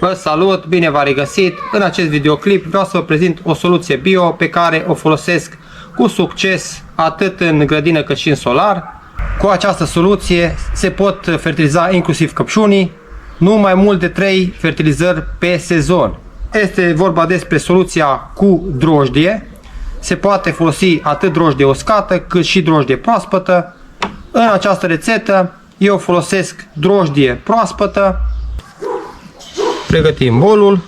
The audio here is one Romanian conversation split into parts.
Vă salut, bine v-am regăsit! În acest videoclip vreau să vă prezint o soluție bio pe care o folosesc cu succes atât în grădină cât și în solar. Cu această soluție se pot fertiliza inclusiv căpșunii, nu mai mult de 3 fertilizări pe sezon. Este vorba despre soluția cu drojdie. Se poate folosi atât drojdie uscată cât și drojdie proaspătă. În această rețetă eu folosesc drojdie proaspătă. Pregătim bolul.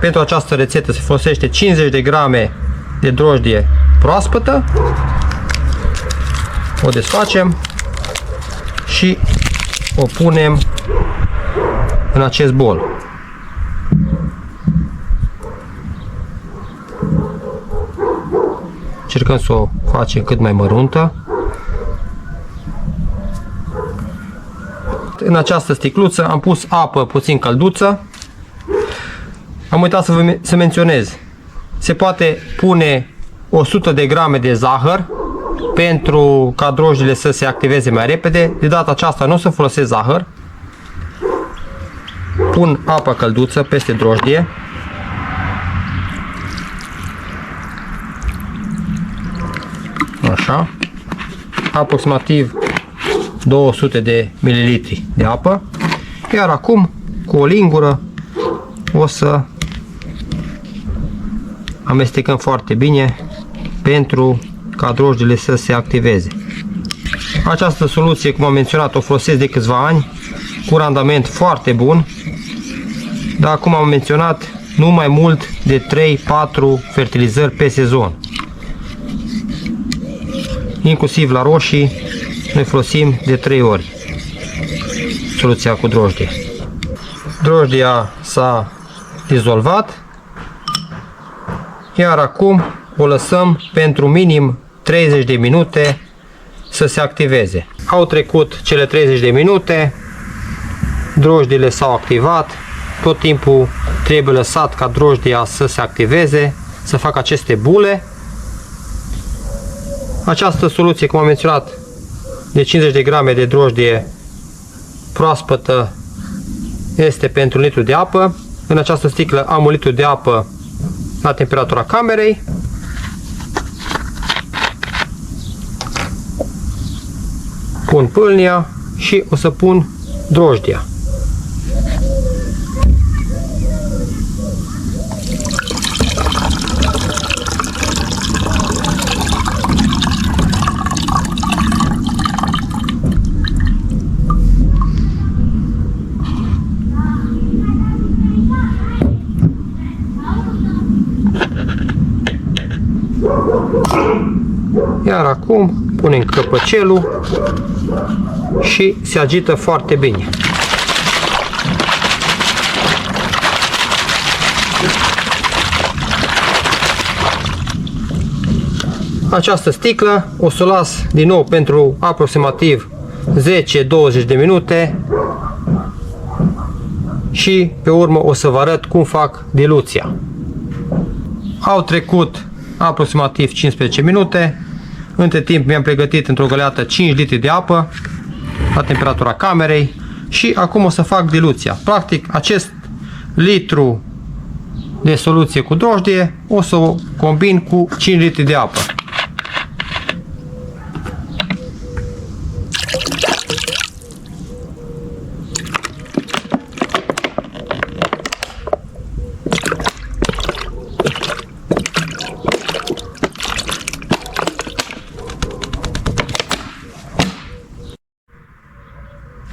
Pentru această rețetă se folosește 50 de grame de drojdie proaspătă. O desfacem și o punem în acest bol. Încercăm să o facem cât mai măruntă. În această sticluță am pus apă puțin călduță. Am uitat să menționez. Se poate pune 100 de grame de zahăr pentru ca drojdile să se activeze mai repede. De data aceasta nu o să folosesc zahăr. Pun apă călduță peste drojdie. Așa. Aproximativ 200 de mililitri de apă. Iar acum, cu o lingură, o să amestecăm foarte bine pentru ca drojdile să se activeze. Această soluție, cum am menționat, o folosesc de câțiva ani cu randament foarte bun, dar cum am menționat, nu mai mult de 3-4 fertilizări pe sezon. Inclusiv la roșii noi folosim de 3 ori soluția cu drojdie. Drojdia s-a dizolvat, iar acum o lăsăm pentru minim 30 de minute să se activeze. Au trecut cele 30 de minute, drojdile s-au activat, tot timpul trebuie lăsat ca drojdia să se activeze, să facă aceste bule. Această soluție, cum am menționat, de 50 de grame de drojdie proaspătă este pentru 1 litru de apă. În această sticlă am 1 litru de apă la temperatura camerei. Pun pâlnia și o să pun drojdia. Iar acum punem căpăcelul și se agită foarte bine. Această sticlă o să o las din nou pentru aproximativ 10-20 de minute și pe urmă o să vă arăt cum fac diluția. Au trecut aproximativ 15 minute. Între timp mi-am pregătit într-o găleată 5 litri de apă la temperatura camerei și acum o să fac diluția. Practic, acest litru de soluție cu drojdie o să o combin cu 5 litri de apă.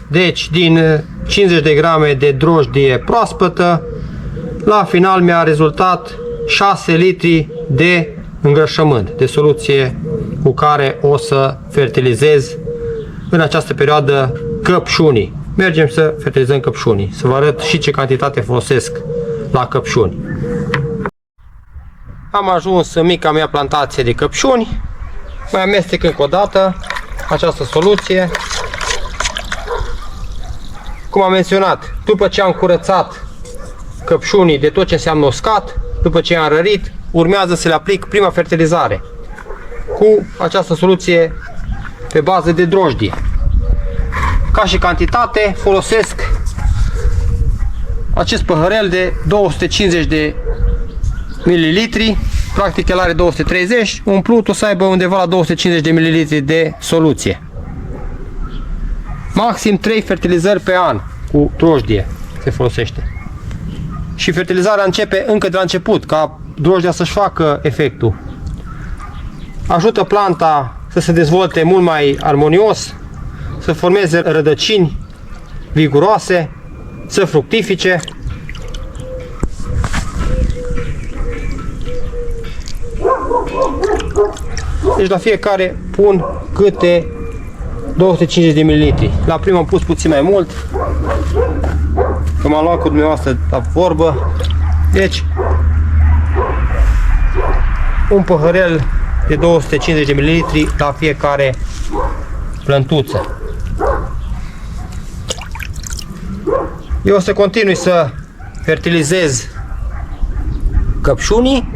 Deci, din 50 de grame de drojdie proaspătă, la final mi-a rezultat 6 litri de îngrășământ, de soluție cu care o să fertilizez în această perioadă căpșunii. Mergem să fertilizăm căpșunii, să vă arăt și ce cantitate folosesc la căpșuni. Am ajuns în mica mea plantație de căpșuni, mai amestec încă o dată această soluție. Cum am menționat, după ce am curățat căpșunii de tot ce înseamnă uscat, după ce am rărit, urmează să le aplic prima fertilizare cu această soluție pe bază de drojdie. Ca și cantitate folosesc acest păhărel de 250 de mililitri, practic el are 230, umplut o să aibă undeva la 250 de mililitri de soluție. Maxim 3 fertilizări pe an cu drojdie se folosește. Și fertilizarea începe încă de la început, ca drojdia să-și facă efectul. Ajută planta să se dezvolte mult mai armonios, să formeze rădăcini viguroase, să fructifice. Deci la fiecare pun câte 250 de ml. La prima am pus puțin mai mult, că m-am luat cu dumneavoastră la vorbă. Deci un păhărel de 250 de ml la fiecare plântuță. Eu o să continui să fertilizez căpșunii.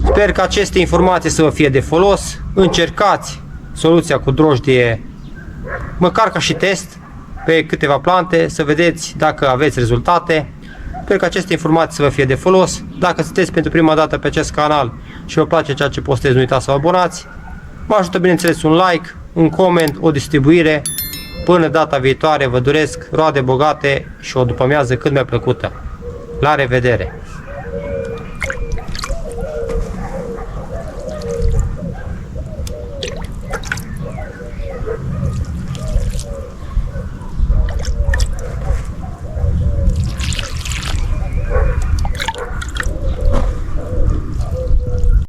Sper că aceste informații să vă fie de folos. Încercați soluția cu drojdie, măcar ca și test, pe câteva plante, să vedeți dacă aveți rezultate. Sper că aceste informații să vă fie de folos. Dacă sunteți pentru prima dată pe acest canal și vă place ceea ce postez, nu uitați să vă abonați. Mă ajută bineînțeles un like, un coment, o distribuire. Până data viitoare vă doresc roade bogate și o după-amiază cât mai plăcută. La revedere!